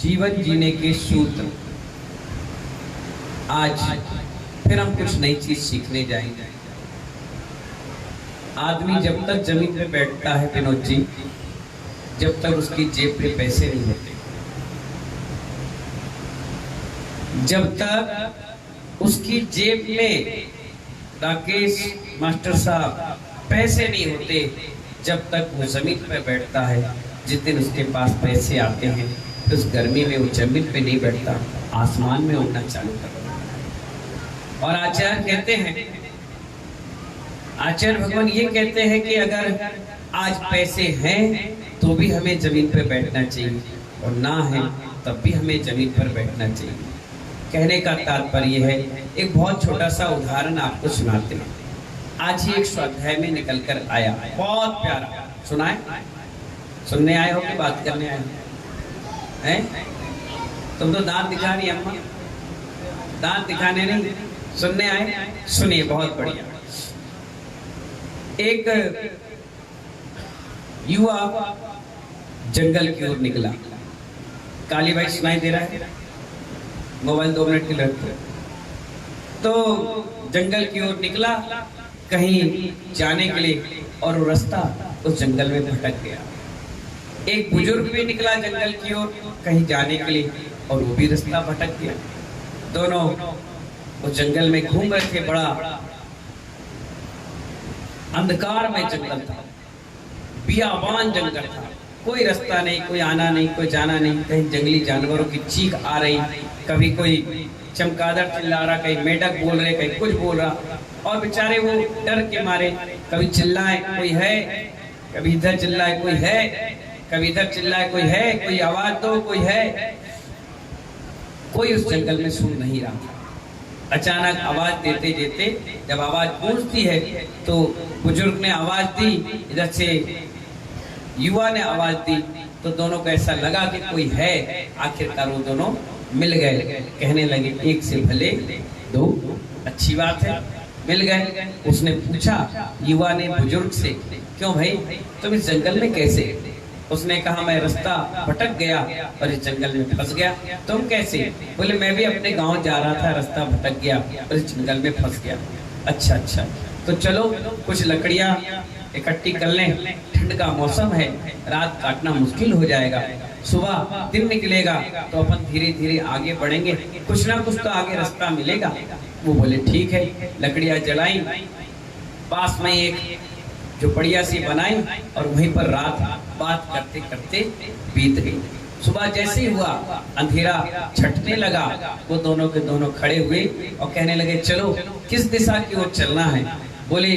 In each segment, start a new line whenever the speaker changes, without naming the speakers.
जीवन जीने के सूत्र। आज फिर हम कुछ नई चीज सीखने जाएंगे। आदमी जब तक जमीन पे बैठता है विनोद जी, जब तक उसकी जेब पे पैसे नहीं होते, जब तक उसकी जेब में राकेश मास्टर साहब पैसे नहीं होते, जब तक वो जमीन पे बैठता है। जिस दिन उसके पास पैसे आते हैं तो उस गर्मी में वो जमीन पे नहीं बैठता, आसमान में उड़ना चालू करता है। और आचार्य कहते हैं, आचार्य भगवान ये कहते हैं कि अगर आज पैसे हैं तो भी हमें जमीन पर बैठना चाहिए, और ना है तब भी हमें जमीन पर बैठना चाहिए। कहने का तात्पर्य है, एक बहुत छोटा सा उदाहरण आपको सुनाते हैं। आज ही एक स्वाध्याय में निकल कर आया, बहुत प्यारा। सुनाए? सुनने आए हो कि बात करने आए हो? हैं? तुम तो दांत दिखा रही अम्मा, दांत दिखाने नहीं, सुनने आए। सुनिए, बहुत बढ़िया। एक युवा जंगल की ओर निकला। काली भाई सुनाई दे रहा है? मोबाइल 2 मिनट के लिए रखो। तो जंगल की ओर निकला कहीं जाने के लिए, और वो रास्ता उस जंगल में भटक गया। एक बुजुर्ग भी निकला जंगल की ओर कहीं जाने के लिए, और वो भी रास्ता भटक गया। दोनों वो जंगल में घूम रहे थे। बड़ा अंधकार में जंगल था, बियाबान जंगल था, कोई रास्ता नहीं, कोई आना नहीं, कोई जाना नहीं। कहीं जंगली जानवरों की चीख आ रही, कभी कोई चमगादड़ चिल्ला रहा, कहीं मेढक बोल रहे, कहीं कुछ बोल रहा। और बेचारे वो डर के मारे कभी चिल्लाए कोई है, कभी इधर चिल्लाए कोई है, कभी इधर चिल्लाए कोई है, कोई आवाज दो कोई है। कोई उस जंगल में सुन नहीं रहा था। अचानक आवाज देते देते जब आवाज गूंजती है तो बुजुर्ग ने आवाज दी, इधर से युवा ने आवाज दी, तो दोनों को ऐसा लगा कि कोई है। आखिरकार वो दोनों मिल गए। कहने लगे, एक से भले दो, अच्छी बात है, मिल गए। उसने पूछा युवा ने बुजुर्ग से, क्यों भाई तुम इस जंगल में कैसे? उसने कहा, मैं रास्ता भटक गया और इस जंगल में फंस गया। तुम कैसे? बोले, मैं भी अपने गांव जा रहा था, रास्ता भटक गया और इस जंगल में फंस गया। अच्छा अच्छा, तो चलो कुछ लकड़ियां इकट्ठी कर लें, ठंड का मौसम है, रात काटना मुश्किल हो जाएगा, सुबह दिन निकलेगा तो अपन धीरे धीरे आगे बढ़ेंगे, कुछ ना कुछ तो आगे रास्ता मिलेगा। वो बोले ठीक है। लकड़ियां जलाई, पास में एक झोपड़िया सी बनाई, और वहीं पर रात बात करते करते बीत गई। सुबह जैसे ही हुआ, अंधेरा छटने लगा। वो दोनों के दोनों खड़े हुए और कहने लगे, चलो किस दिशा की ओर चलना है? बोले,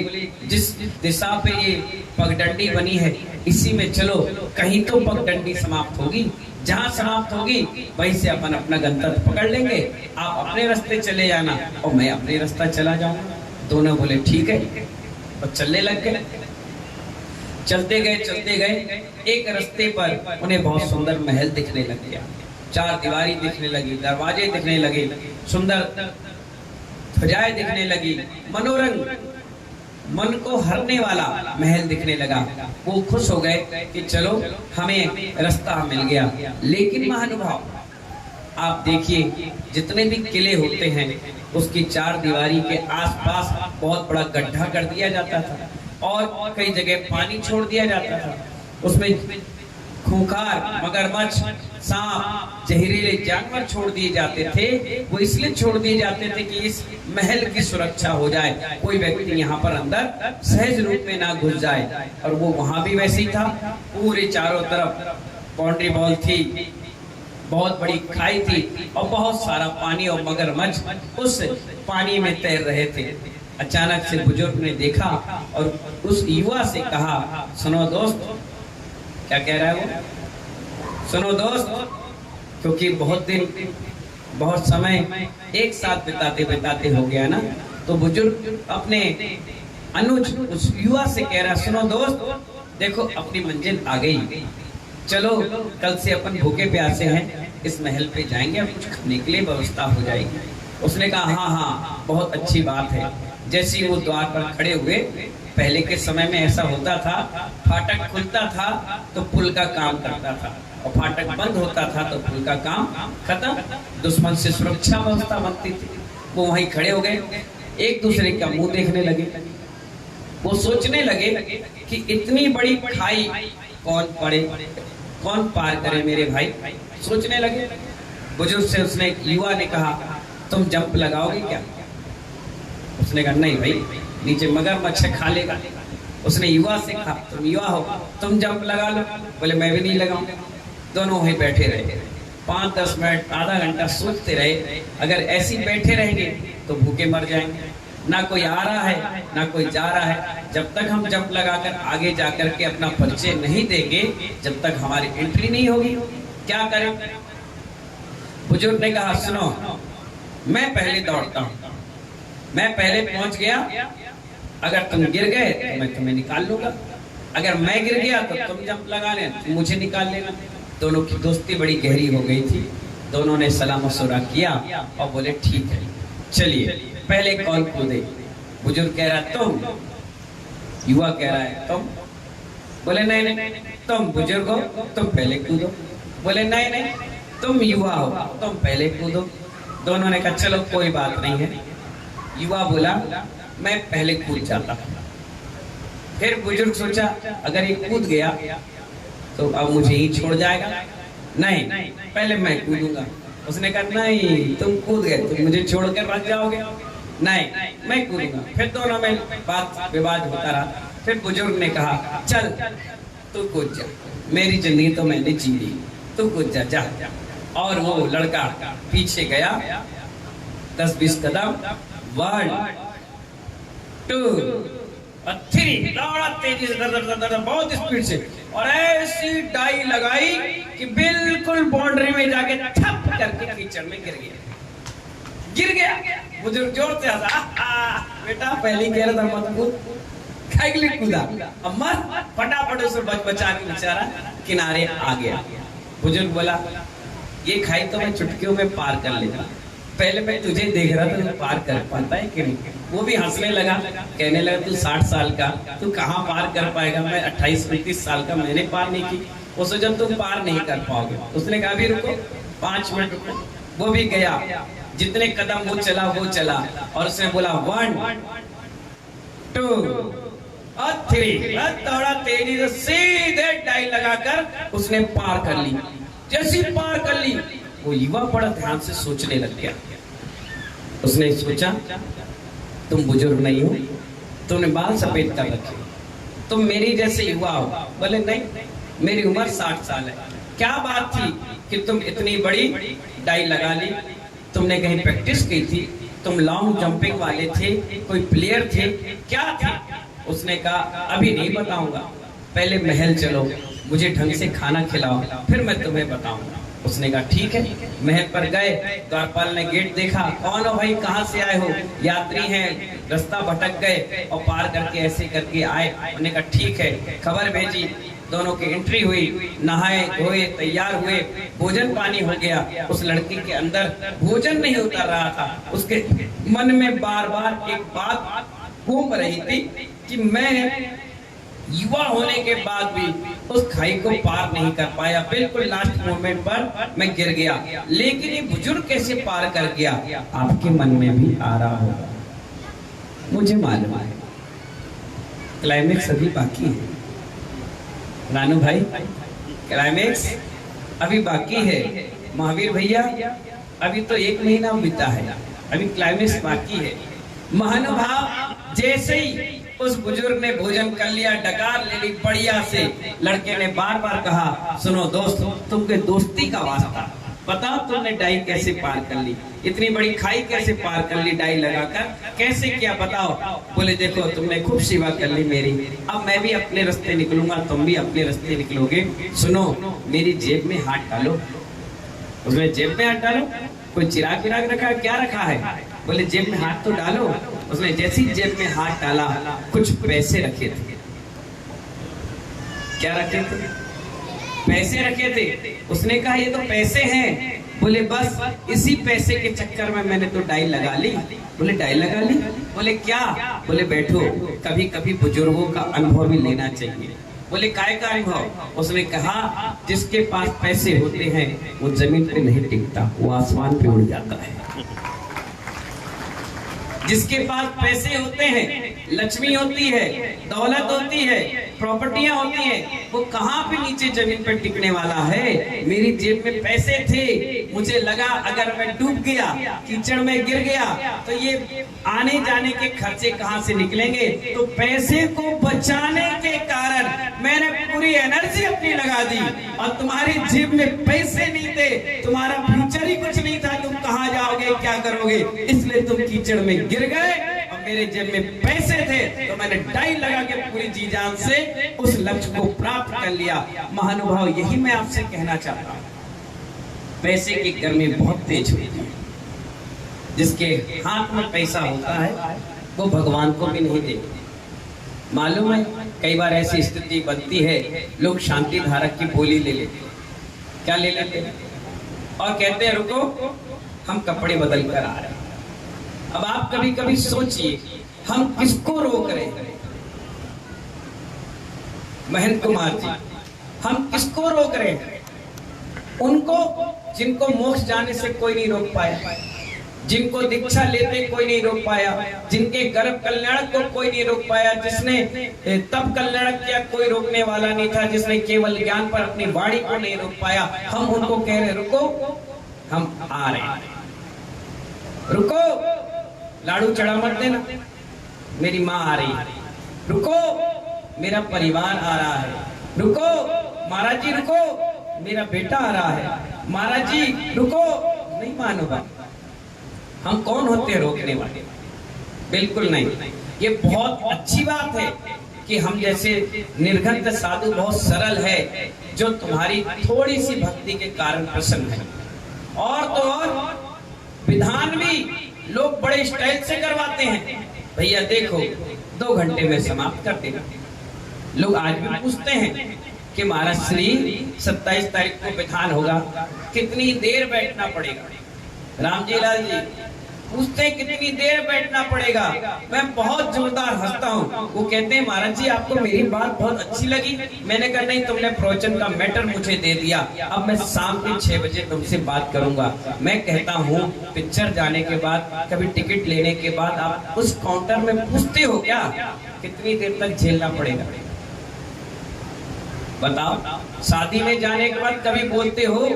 जिस दिशा पे ये पगडंडी बनी है इसी में चलो, कहीं तो पगडंडी समाप्त होगी, जहाँ समाप्त होगी वहीं से अपन अपना गंतव्य पकड़ लेंगे। आप अपने रास्ते चले जाना और मैं अपने रास्ता चला जाऊंगा। दोनों बोले ठीक है, और चलने लग गए। चलते गए, एक रास्ते पर उन्हें बहुत सुंदर महल दिखने लग गया, चार दीवारी दिखने लगी, दरवाजे दिखने लगे, सुंदर ध्वजाएं दिखने लगी, मनोरंग मन को हरने वाला महल दिखने लगा। वो खुश हो गए कि चलो हमें रास्ता मिल गया। लेकिन महानुभाव, आप देखिए, जितने भी किले होते हैं उसकी चार दीवारी के आसपास बहुत बड़ा गड्ढा कर दिया जाता था, और कई जगह पानी छोड़ दिया जाता था। उसमें खूंखार, मगरमच्छ, सांप, जहरीले जानवर छोड़ दिए जाते थे। वो इसलिए छोड़ दिए जाते थे कि इस महल की सुरक्षा हो जाए, कोई व्यक्ति यहाँ पर अंदर सहज रूप में ना घुस जाए। और वो वहां भी वैसे ही था। पूरे चारों तरफ बाउंड्री वॉल थी, बहुत बड़ी खाई थी, और बहुत सारा पानी, और मगरमच्छ उस पानी में तैर रहे थे। अचानक से बुजुर्ग ने देखा और उस युवा से कहा, सुनो दोस्त। क्या कह रहा है वो? सुनो दोस्त, क्योंकि बहुत दिन, बहुत समय एक साथ बिताते बिताते हो गया ना, तो बुजुर्ग अपने अनुज उस युवा से कह रहा, सुनो दोस्त, देखो अपनी मंजिल आ गई, चलो कल से अपन भूखे प्यासे हैं, इस महल पे जाएंगे और कुछ खाने के लिए व्यवस्था हो जाएगी। उसने कहा, हाँ हाँ बहुत अच्छी बात है। जैसे ही वो द्वार पर खड़े हुए पहले के समय में ऐसा होता था, फाटक खुलता था तो पुल का काम करता था, और फाटक बंद होता था तो पुल का काम खत्म। दुश्मन से सुरक्षा व्यवस्था बनती थी। वो वहीं खड़े हो गए, एक दूसरे का मुंह देखने लगे। वो सोचने लगे कि इतनी बड़ी खाई कौन पड़े, कौन पार करे मेरे भाई। सोचने लगे। बुजुर्ग से उसने, एक युवा ने कहा, तुम जंप लगाओगे क्या? उसने कहा नहीं भाई, नीचे मगरमच्छ खा लेगा। उसने युवा से कहा, तुम युवा हो, तुम जंप लगा लो। बोले मैं भी नहीं लगाऊंगा। दोनों वहीं बैठे रहे, 5-10 मिनट, आधा घंटा सोचते रहे। अगर ऐसे ही बैठे रहेंगे तो भूखे मर जाएंगे। ना कोई आ रहा है ना कोई जा रहा है। जब तक हम जंप लगाकर आगे जाकर के अपना परिचय नहीं देंगे, जब तक हमारी एंट्री नहीं होगी, क्या करें? बुजुर्ग ने कहा, सुनो, मैं पहले दौड़ता हूँ, मैं पहले पहुंच गया, अगर तुम गिर गए तो मैं तुम्हें निकाल लूंगा, अगर मैं गिर गया तो तुम जंप लगा लेना, तुम मुझे निकाल लेना। दोनों की दोस्ती बड़ी गहरी हो गई थी। दोनों ने सलाम मशवरा किया और बोले ठीक है, चलिए पहले कौन कूदे? बुजुर्ग कह रहा तुम, युवा कह रहा है तुम। बोले नहीं नहीं, तुम बुजुर्ग हो, तुम पहले कूदो। बोले नहीं नहीं, तुम युवा हो, तुम पहले कूदो। दोनों ने कहा चलो कोई बात नहीं है। युवा बोला मैं पहले कूद जाता। फिर बुजुर्ग सोचा अगर ये कूद गया तो अब मुझे ही छोड़ जाएगा, नहीं पहले मैं कूदूंगा। उसने कहा नहीं, तुम कूद गए तो मुझे छोड़कर भाग जाओगे, नहीं मैं कूदूंगा। फिर दोनों में बात विवाद होता रहा। फिर बुजुर्ग ने कहा चल तू कूद जा, मेरी जिंदगी तो मैंने जी ली, तू कूद जा, जा। और वो लड़का पीछे गया 10-20 कदम, 1 2 और 3, दौड़ा तेजी से, बहुत स्पीड से, और ऐसी डाई लगाई कि बिल्कुल बाउंड्री में जाके ठप करके कीचड़ में गिर गया। बुजुर्ग जोर से हंसा, बेटा पहले कह रहा था मत कूद, खाई कूदा, अब मत, फटाफट उसे बचा के बेचारा किनारे आ गया। बुजुर्ग बोला ये खाई तो मैं चुटकियों में पार कर लेता, पहले मैं तुझे देख रहा था, तू पार कर पाता है कि नहीं? वो भी हंसने लगा, कहने लगा तू 60 साल का, तू कहाँ पार कर पाएगा? मैं 28-29 साल का, मैंने पार नहीं की। वो सोचा तुम पार नहीं कर पाओगे। उसने कहा अभी रुको, 5 मिनट रुको। वो भी गया, जितने कदम वो चला, और उसने बोला 1 2 और 3, दौड़ा तेजी से, सीधे डाई लगाकर उसने पार कर ली। जैसी पार कर ली, वो युवा बड़ा ध्यान से सोचने लग गया। उसने सोचा तुम बुजुर्ग नहीं हो, तुमने बाल सफेद कर रखे, तुम मेरी जैसे युवा हो। बोले नहीं, मेरी उम्र 60 साल है। क्या बात थी कि तुम इतनी बड़ी डाई लगा ली? तुमने कहीं प्रैक्टिस की थी? तुम लॉन्ग जंपिंग वाले थे? कोई प्लेयर थे? क्या थे? उसने कहा अभी नहीं बताऊंगा, पहले महल चलो, मुझे ढंग से खाना खिलाओ, फिर मैं तुम्हें बताऊंगा। उसने कहा ठीक है। महल पर गए, द्वारपाल ने गेट देखा, कौन हो भाई, कहाँ से आए हो? यात्री हैं, रास्ता भटक गए और पार करके ऐसे करके आए। उन्होंने कहा ठीक है। खबर भेजी, दोनों की एंट्री हुई, नहाए धोए तैयार हुए, भोजन पानी हो गया। उस लड़की के अंदर भोजन नहीं उतर रहा था, उसके मन में बार बार एक बात घूम रही थी कि मैं युवा होने के बाद भी उस खाई को पार नहीं कर पाया, बिल्कुल लास्ट मोमेंट पर मैं गिर गया, लेकिन ये बुजुर्ग कैसे पार कर गया? आपके मन में भी आ रहा होगा, मुझे मालूम है। क्लाइमेक्स अभी बाकी है रानू भाई, क्लाइमेक्स अभी बाकी है। महावीर भैया अभी तो 1 महीना बीता है, अभी क्लाइमेक्स बाकी है। महानुभाव जैसे ही उस बुजुर्ग ने भोजन कर लिया, डकार ले ली बढ़िया से, लड़के ने बार बार कहा सुनो दोस्त, तुमके दोस्ती का वास्ता, बताओ तुमने डाई कैसे पार कर ली, इतनी बड़ी खाई कैसे पार कर ली डाई लगाकर, कैसे किया बताओ? बोले देखो तुमने खूब सेवा कर ली मेरी, अब मैं भी अपने रास्ते निकलूंगा, तुम भी अपने रास्ते निकलोगे। सुनो मेरी जेब में हाथ डालो। उसने जेब में हाथ डालो, कोई चिराग विराग रखा है, क्या रखा है? बोले जेब में हाथ तो डालो। उसने जैसी जेब में हाथ डाला, कुछ पैसे रखे थे। क्या रखे थे? पैसे रखे थे। उसने कहा ये तो पैसे हैं, बोले बस इसी पैसे के चक्कर में मैंने तो डाई लगा ली। बोले डाई लगा ली? बोले क्या? बोले बैठो, कभी कभी बुजुर्गों का अनुभव भी लेना चाहिए। बोले काय का अनुभव? उसने कहा जिसके पास पैसे होते हैं वो जमीन पे नहीं टिकता, वो आसमान पे उड़ जाता है। जिसके पास पैसे होते हैं, लक्ष्मी होती है, दौलत होती है, प्रॉपर्टियां होती हैं, वो कहाँ पे नीचे जमीन पर टिकने वाला है। मेरी जेब में पैसे थे, मुझे लगा अगर मैं डूब गया, कीचड़ में गिर गया तो ये आने जाने के खर्चे कहाँ से निकलेंगे। तो पैसे को बचाने के कारण मैंने पूरी एनर्जी अपनी लगा दी, और तुम्हारी जेब में पैसे नहीं थे, तुम्हारा फ्यूचर ही कुछ नहीं था, तुम कहाँ जाओगे, क्या करोगे, इसलिए तुम कीचड़ में गिर गए। और मेरे जेब में पैसे थे तो मैंने डाई लगा के पूरी जी जान से उस लक्ष्य को प्राप्त कर लिया। महानुभाव, यही मैं आपसे कहना चाहता हूँ। पैसे की गर्मी बहुत तेज होती है। जिसके हाथ में पैसा होता है वो भगवान को भी नहीं देखते। मालूम है, कई बार ऐसी स्थिति बनती है, लोग शांति धारक की बोली ले लेते हैं। क्या ले लेते हैं? और कहते हैं रुको, हम कपड़े बदल कर आ रहे हैं। अब आप कभी कभी सोचिए, हम किसको रोक रहे हैं? महंत कुमार जी, हम किसको रोक रहे हैं? उनको जिनको मोक्ष जाने से कोई नहीं रोक पाया, जिनको दीक्षा लेते कोई नहीं रोक पाया, जिनके गर्भ कल्याण को कोई नहीं रोक पाया, जिसने तप कल्याण किया कोई रोकने वाला नहीं था, जिसने केवल ज्ञान पर अपनी वाणी को नहीं रोक पाया। हम उनको कह रहे रुको, हम आ रहे हैं, रुको, लाडू चढ़ा मत देना, मेरी माँ आ रही है, रुको, मेरा परिवार आ रहा है, रुको महाराज जी, रुको, मेरा बेटा आ रहा है, महाराज जी रुको। नहीं मानोगा। हम कौन होते हैं रोकने वाले? बिल्कुल नहीं। ये बहुत अच्छी बात है कि हम जैसे निर्घंट साधु बहुत सरल है, जो तुम्हारी थोड़ी सी भक्ति के कारण प्रसन्न है। और तो और विधान भी लोग बड़े स्टाइल से करवाते हैं। भैया देखो 2 घंटे में समाप्त कर देगा। लोग आज भी पूछते हैं कि महाराज श्री 27 तारीख को विधान होगा, कितनी देर बैठना पड़ेगा? रामजी लाल जी पूछते हैं कितनी देर बैठना पड़ेगा। मैं बहुत जोरदार हंसता हूँ। वो कहते हैं महाराज जी आपको मेरी बात बहुत अच्छी लगी। मैंने कहा नहीं, तुमने प्रवचन का मैटर मुझे दे दिया, अब मैं शाम के 6 बजे तुमसे बात करूंगा। मैं कहता हूँ पिक्चर जाने के बाद, कभी टिकट लेने के बाद आप उस काउंटर में पूछते हो क्या कितनी देर तक झेलना पड़ेगा? बताओ। शादी में जाने के बाद कभी बोलते हो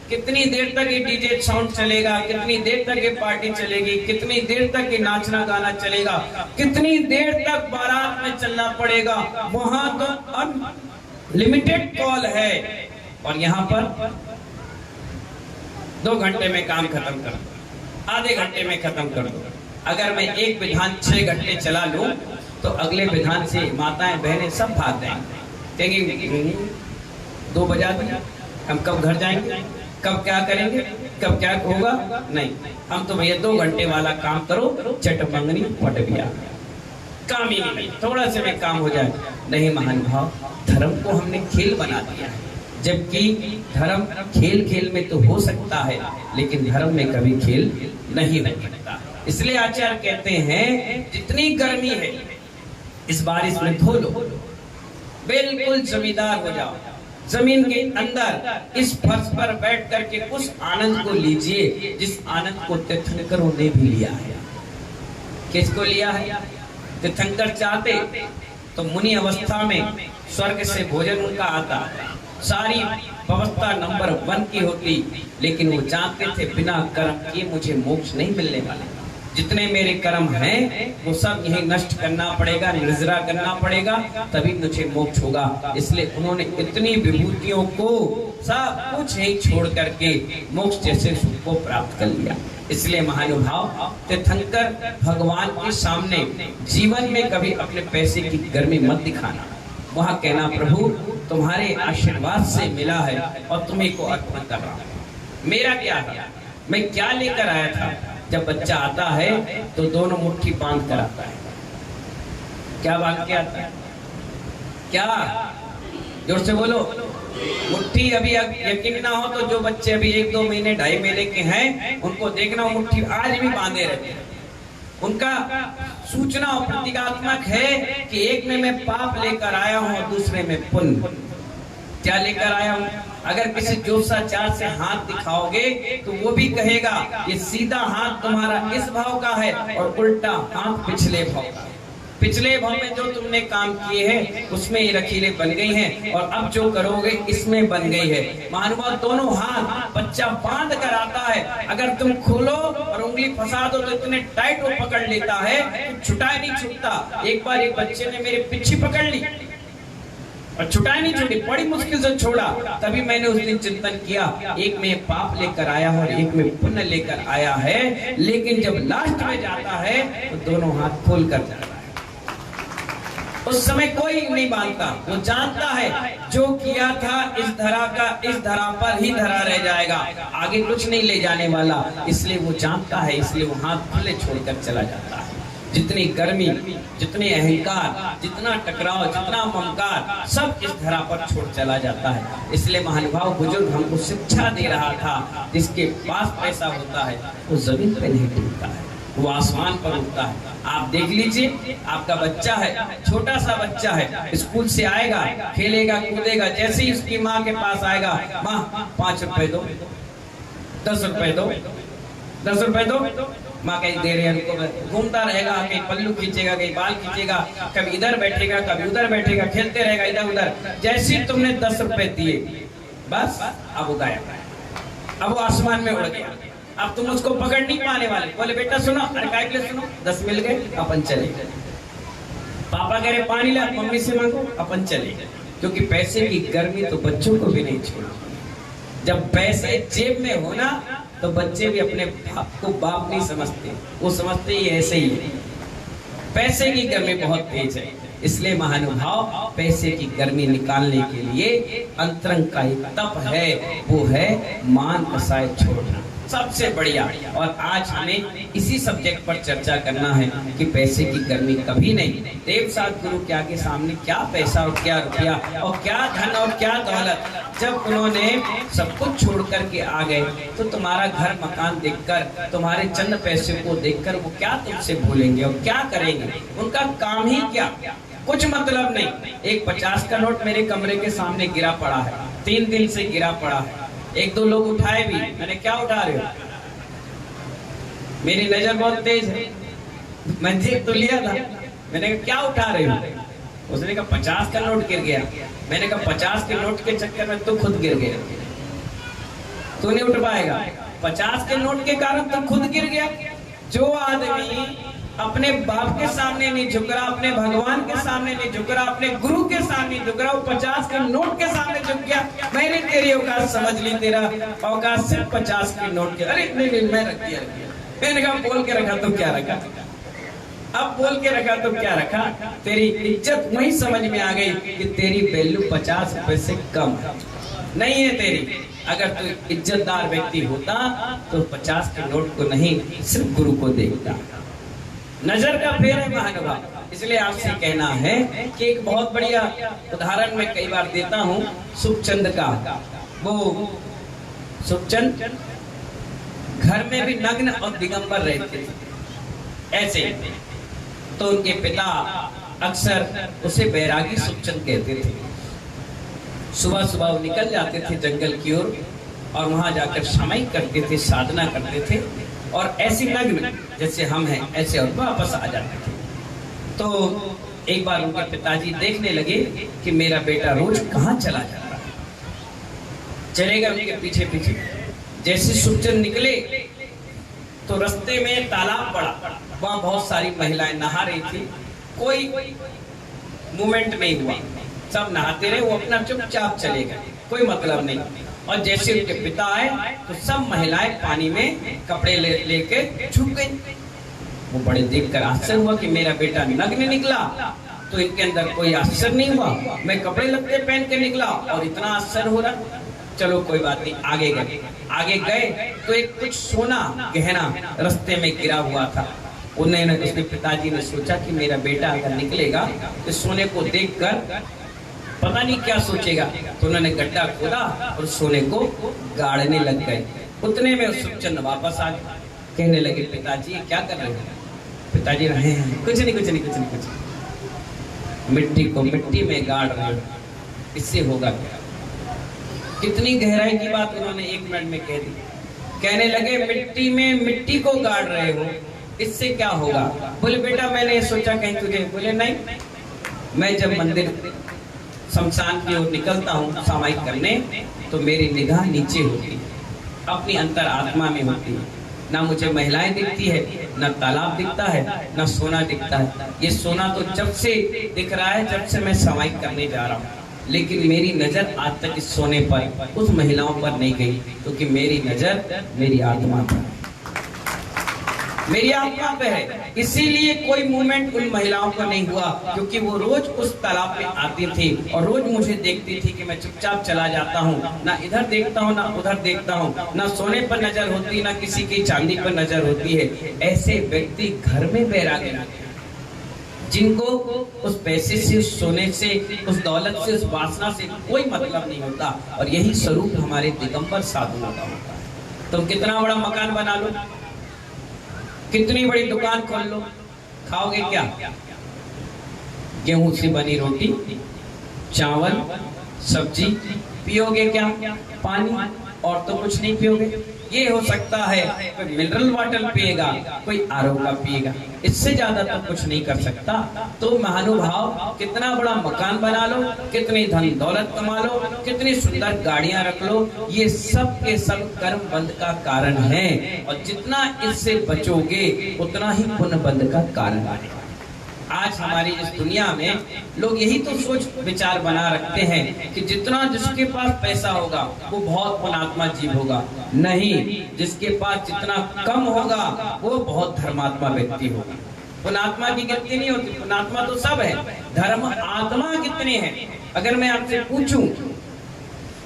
कितनी देर तक ये डीजे साउंड चलेगा, कितनी देर तक ये पार्टी चलेगी, कितनी देर तक ये नाचना गाना चलेगा, कितनी देर तक बारात में चलना पड़ेगा? वहां तो अनलिमिटेड कॉल है, और यहाँ पर 2 घंटे में काम खत्म कर दो, आधे घंटे में खत्म कर दो। अगर मैं एक विधान 6 घंटे चला लूं तो अगले विधान से माताएं बहनें सब भाग जाएंगे, कहेंगे 2 बजा दिया, हम कब घर जाएंगे, कब क्या करेंगे, कब क्या होगा? नहीं, हम तो भैया 2 घंटे वाला काम करो, चट मंगनी पट गया, काम ही नहीं, थोड़ा से में काम हो जाए। नहीं महान भाव, धर्म को हमने खेल बना दिया है, जबकि धर्म खेल खेल में तो हो सकता है, लेकिन धर्म में कभी खेल नहीं हो सकता। इसलिए आचार्य कहते हैं जितनी गर्मी है इस बारिश में धो लो, बिल्कुल जमींदार हो जाओ, जमीन के अंदर इस फर्श पर बैठ करके उस आनंद को लीजिए जिस आनंद को तीर्थंकरों ने भी लिया है। किसको लिया है? तीर्थंकर चाहते तो मुनि अवस्था में स्वर्ग से भोजन उनका आता, सारी व्यवस्था नंबर 1 की होती, लेकिन वो जानते थे बिना कर्म किए मुझे मोक्ष नहीं मिलने वाला। जितने मेरे कर्म हैं वो सब यही नष्ट करना पड़ेगा, निर्जरा करना पड़ेगा, तभी मुझे मोक्ष होगा। इसलिए उन्होंने इतनी विभूतियों को सब कुछ ही छोड़ करके मोक्ष जैसे सुख को प्राप्त कर लिया। इसलिए महानुभाव, तीर्थंकर भगवान के सामने जीवन में कभी अपने पैसे की गर्मी मत दिखाना। वहाँ कहना प्रभु तुम्हारे आशीर्वाद से मिला है और तुम्हें को अर्पण कर रहा हूँ। मेरा क्या है, मैं क्या लेकर आया था? जब बच्चा आता है तो दोनों मुट्ठी बांध कर आता है। क्या बांध के आता है? क्या? जोर से बोलो। मुट्ठी अभी यकीन ना हो तो जो बच्चे अभी 1-2 महीने 2.5 महीने के हैं उनको देखना, मुट्ठी आज भी बांधे रहते हैं। उनका सूचना और प्रतीकात्मक है कि एक में मैं पाप लेकर आया हूं और दूसरे में पुण्य। क्या लेकर आया हूं? अगर किसी जोशाचार से हाथ दिखाओगे तो वो भी कहेगा ये सीधा हाथ तुम्हारा इस भाव का है और उल्टा हाथ पिछले भाव का। पिछले भाव में जो तुमने काम किए हैं उसमें ये रकीलें बन गई हैं और अब जो करोगे इसमें बन गई है। महानुभाव, दोनों हाथ बच्चा बांध कर आता है, अगर तुम खोलो और उंगली फंसा दो तो इतने टाइट वो पकड़ लेता है छुटाए नहीं छूटता। एक बार एक बच्चे ने मेरे पीछे पकड़ ली और छुटाई नहीं छूटी, बड़ी मुश्किल से छोड़ा। तभी मैंने उस दिन चिंतन किया, एक में पाप लेकर आया है और एक में पुण्य लेकर आया है, लेकिन जब लास्ट में जाता है तो दोनों हाथ खोल कर जाता है। उस समय कोई नहीं बांधता, वो जानता है जो किया था इस धरा का इस धरा पर ही धरा रह जाएगा, आगे कुछ नहीं ले जाने वाला, इसलिए वो जानता है, इसलिए वो हाथ खुले छोड़कर चला जाता है। जितनी गर्मी, जितने अहंकार, जितना टकराव, जितना ममकार, सब इस धरा पर छोड़ चला जाता है। इसलिए महानुभाव बुजुर्ग हमको शिक्षा दे रहा था, जिसके पास पैसा होता है वो जमीन पे नहीं टिकता है, वो आसमान पर उठता है। आप देख लीजिए, आपका बच्चा है, छोटा सा बच्चा है, स्कूल से आएगा, खेलेगा कूदेगा, जैसे ही उसकी माँ के पास आएगा, माँ 5 रुपए दो, 10 रुपए दो, 10 रुपए दो, माँ कहीं दे रहे हैं, घूमता रहेगा, कहीं पल्लू खींचेगा, कहीं बाल खींचेगा, कभी इधर बैठेगा, कभी उधर बैठेगा, खेलते रहेगा इधर उधर। जैसे ही तुमने 10 रुपए दिए, बस अब वो गायब, अब वो आसमान में उड़ गया। अब तुम उसको पकड़ नहीं पाने वाले। बोले बेटा सुनो, अरे काय के लिए सुनो, 10 मिल गए, अपन चले। पापा कह रहे पानी ला, मम्मी से मांगो, अपन चले। क्योंकि पैसे की गर्मी तो बच्चों को भी नहीं छोड़ती। जब पैसे जेब में हो ना तो बच्चे भी अपने बाप को बाप नहीं समझते, वो समझते ही ऐसे ही है। पैसे की गर्मी बहुत तेज है, इसलिए महानुभाव पैसे की गर्मी निकालने के लिए अंतरंग का एक तप है, वो है मान कसाय छोड़ना, सबसे बढ़िया। और आज हमें इसी सब्जेक्ट पर चर्चा करना है कि पैसे की गर्मी कभी नहीं। देव साथ गुरु के आगे सामने क्या पैसा और क्या रुपया और क्या धन और क्या दौलत, जब उन्होंने सब कुछ छोड़ करके आ गए तो तुम्हारा घर मकान देखकर, तुम्हारे चंद पैसे को देखकर वो क्या तुमसे भूलेंगे और क्या करेंगे? उनका काम ही क्या, कुछ मतलब नहीं। एक 50 का नोट मेरे कमरे के सामने गिरा पड़ा है, 3 दिन से गिरा पड़ा है। 1-2 लोग उठाए भी, मैंने क्या उठा रहे हो? मेरी नजर बहुत तेज है, मैं देख तो लिया था। मैंने कहा क्या उठा रहे हो? उसने कहा 50 का नोट गिर गया। मैंने कहा 50 के नोट के चक्कर में तो खुद गिर गया, तू नहीं उठ पाएगा। 50 के नोट के कारण तो खुद गिर गया। जो आदमी अपने बाप के सामने नहीं झुक रहा, अपने भगवान के सामने नहीं झुक रहा, अपने गुरु के सामने झुक रहा, वो 50 के नोट के सामने झुक गया। मैंने तेरी औकात समझ ली, तेरा औकात सिर्फ 50 के नोट के। अरे नहीं नहीं, मैं रख दिया। मैंने कहा बोल के रखा तो क्या रखा, अब बोल के रखा तो क्या रखा। तेरी इज्जत वही समझ में आ गई कि तेरी वैल्यू 50 रुपए से कम नहीं है तेरी। अगर तू इज्जतदार व्यक्ति होता तो 50 के नोट को नहीं, सिर्फ गुरु को देखता। नजर का फेर है महानुभाव। इसलिए आपसे कहना है कि एक बहुत बढ़िया उदाहरण मैं कई बार देता हूँ सुखचंद का। वो सुखचंद घर में भी नग्न और दिगंबर रहते थे ऐसे, तो उनके पिता अक्सर उसे बैरागी सुखचंद कहते थे। सुबह सुबह वो निकल जाते थे जंगल की ओर और वहां जाकर समय करते थे, साधना करते थे, और ऐसी नग्न जैसे हम हैं ऐसे और वापस आ जाते थे। तो एक बार उनके पिताजी देखने लगे कि मेरा बेटा रोज कहाँ चला जाता है, चलेगा उनके पीछे पीछे। जैसे सुखचंद निकले तो रास्ते में तालाब पड़ा, वहां बहुत सारी महिलाएं नहा रही थी, कोई मूवमेंट नहीं हुआ, सब नहाते रहे, वो अपना चुपचाप चले गए, कोई मतलब नहीं। और जैसे उनके पिता आए तो सब महिलाएं पानी में कपड़े लेके छुप गई। वो बड़े देखकर आश्चर्य हुआ कि मेरा बेटा नग्न निकला, तो इनके अंदर कोई आश्चर्य नहीं हुआ, मैं कपड़े लत्ते पहन के निकला और इतना आश्चर्य हो रहा। चलो कोई बात नहीं, आगे गए। आगे गए तो एक कुछ सोना गहना रास्ते में गिरा हुआ था। उन्होंने, उसके पिताजी ने सोचा कि मेरा बेटा अगर निकलेगा तो सोने को देखकर पता नहीं क्या सोचेगा। तो उन्होंने गड्ढा खोदा और सोने को गाड़ने लग गए। उतने में सुखचंद वापस आ गए, कहने लगे पिताजी क्या कर रहे हैं? पिताजी रहे हैं कुछ नहीं। मिट्टी को मिट्टी में गाड़ रहे हो, इससे होगा क्या? कितनी गहराई की बात उन्होंने 1 मिनट में कह दी। कहने लगे मिट्टी में मिट्टी को गाड़ रहे हो, इससे क्या होगा? बोले बेटा मैंने सोचा कहीं तुझे। बोले नहीं, मैं जब मंदिर शमशान की ओर निकलता हूँ सामायिक करने, तो मेरी निगाह नीचे होती है, अपनी अंतर आत्मा में होती है। ना मुझे महिलाएं दिखती है, ना तालाब दिखता है, ना सोना दिखता है। ये सोना तो जब से दिख रहा है जब से मैं सामायिक करने जा रहा हूँ, लेकिन मेरी नजर आज तक इस सोने पर, उस महिलाओं पर नहीं गई, क्योंकि मेरी नजर मेरी आत्मा पर, मेरी आत्मा पे है। इसीलिए कोई मूवमेंट उन महिलाओं का नहीं हुआ, क्योंकि वो रोज उस तालाब में आती थी और रोज मुझे देखती थी कि मैं चुपचाप चला जाता हूँ, ना इधर देखता हूँ ना उधर देखता हूँ, ना सोने पर नजर होती ना किसी की चांदी पर नजर होती है। ऐसे व्यक्ति घर में बैरागी रहते हैं, जिनको उस पैसे से, उस सोने से, उस दौलत से, उस वासना से कोई मतलब नहीं होता। और यही स्वरूप हमारे दिगंबर साधुओं का होता है। तुम कितना बड़ा मकान बना लो, कितनी बड़ी दुकान खोल लो, खाओगे क्या? गेहूं से बनी रोटी, चावल, सब्जी। पियोगे क्या? पानी, और तो कुछ नहीं पियोगे। ये हो सकता है कोई मिनरल वाटर पिएगा, कोई आरओ का पिएगा, इससे ज्यादा तो कुछ नहीं कर सकता। तो महानुभाव, कितना बड़ा मकान बना लो, कितनी धन दौलत कमा लो, कितनी सुंदर गाड़ियां रख लो, ये सब के सब कर्म बंध का कारण है। और जितना इससे बचोगे उतना ही पुण्य बंध का कारण है। आज हमारी इस दुनिया में लोग यही तो सोच विचार बना रखते हैं कि जितना जिसके पास पैसा होगा वो बहुत पुण्यात्मा जीव होगा। नहीं, जिसके पास जितना कम होगा वो बहुत धर्मात्मा व्यक्ति होगा। पुण्यात्मा की गिनती नहीं होती, पुण्यात्मा तो सब है, धर्म आत्मा कितने हैं? अगर मैं आपसे पूछूं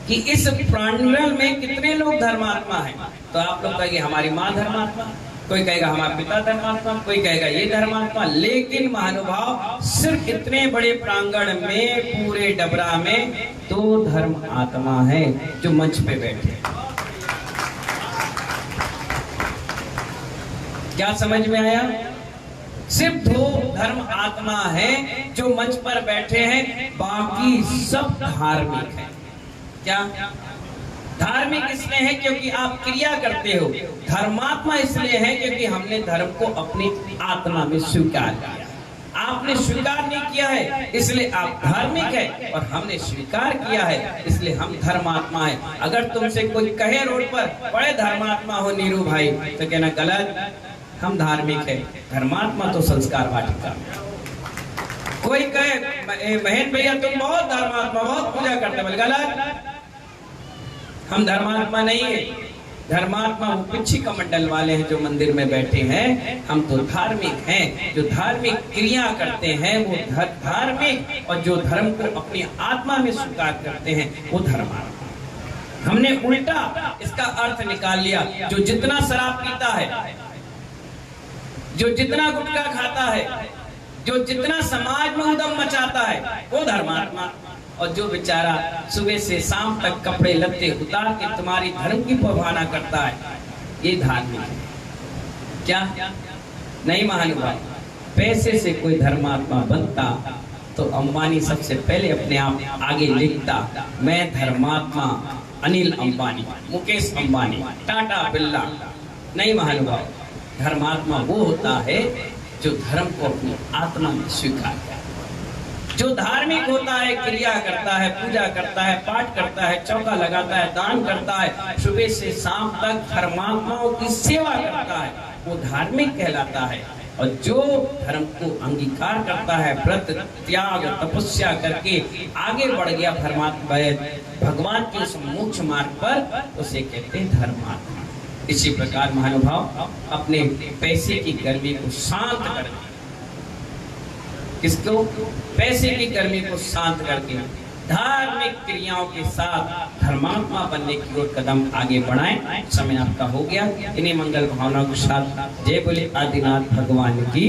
कि इस प्राणिमंडल में कितने लोग धर्मात्मा हैं, तो आप लोग कहेंगे हमारी माँ धर्मात्मा, कोई कहेगा हमारा पिता धर्मात्मा, कोई कहेगा ये धर्मात्मा। लेकिन महानुभाव, सिर्फ इतने बड़े प्रांगण में, पूरे डबरा में 2 धर्म आत्मा है जो मंच पे बैठे। क्या समझ में आया? सिर्फ 2 धर्म आत्मा है जो मंच पर बैठे हैं, बाकी सब धार्मिक है। क्या धार्मिक इसलिए है क्योंकि आप क्रिया करते हो, धर्मात्मा इसलिए है क्योंकि हमने धर्म को अपनी आत्मा में स्वीकार किया। आपने स्वीकार नहीं किया है इसलिए आप धार्मिक है, और हमने स्वीकार किया है इसलिए हम धर्मात्मा है। अगर तुमसे कोई कहे रोड पर बड़े धर्मात्मा हो नीरू भाई, तो कहना गलत, हम धार्मिक है। धर्मात्मा तो संस्कार वाटिका। कोई कहे बहन भैया तुम बहुत धर्मात्मा, बहुत पूजा करते, बोले गलत, हम धर्मात्मा नहीं है। धर्मात्मा वो पिछी कमंडल वाले हैं जो मंदिर में बैठे हैं। हम तो धार्मिक हैं, जो धार्मिक क्रिया करते हैं वो धार्मिक, और जो धर्म को अपनी आत्मा में स्वीकार करते हैं वो धर्मात्मा। हमने उल्टा इसका अर्थ निकाल लिया, जो जितना शराब पीता है, जो जितना गुटखा खाता है, जो जितना समाज में उदम मचाता है वो धर्मात्मा, और जो बेचारा सुबह से शाम तक कपड़े लत्ते उतार के तुम्हारी धर्म की प्रभावना करता है, ये धार्मिक है। क्या नहीं महानुभाव? पैसे से कोई धर्मात्मा बनता तो अंबानी सबसे पहले अपने आप आगे लिखता, मैं धर्मात्मा अनिल अंबानी, मुकेश अंबानी, टाटा बिरला। नहीं महानुभाव, धर्मात्मा वो होता है जो धर्म को अपनी आत्मा में स्वीकार करता है, जो धार्मिक होता है, क्रिया करता है, पूजा करता है, पाठ करता है, चौका लगाता है, दान करता है, सुबह से शाम तक धर्मात्माओं की सेवा करता है, वो धार्मिक कहलाता है। और जो धर्म को अंगीकार करता है, व्रत त्याग तपस्या करके आगे बढ़ गया धर्मात्मा, भगवान के उस मोक्ष मार्ग पर, उसे कहते हैं धर्मात्मा। इसी प्रकार महानुभाव, अपने पैसे की गर्मी को शांत कर, किसको? पैसे की गर्मी को शांत करके धार्मिक क्रियाओं के साथ धर्मात्मा बनने की ओर कदम आगे बढ़ाएं। समय आपका हो गया। इन्हीं मंगल भावना के साथ जय बोले आदिनाथ भगवान की।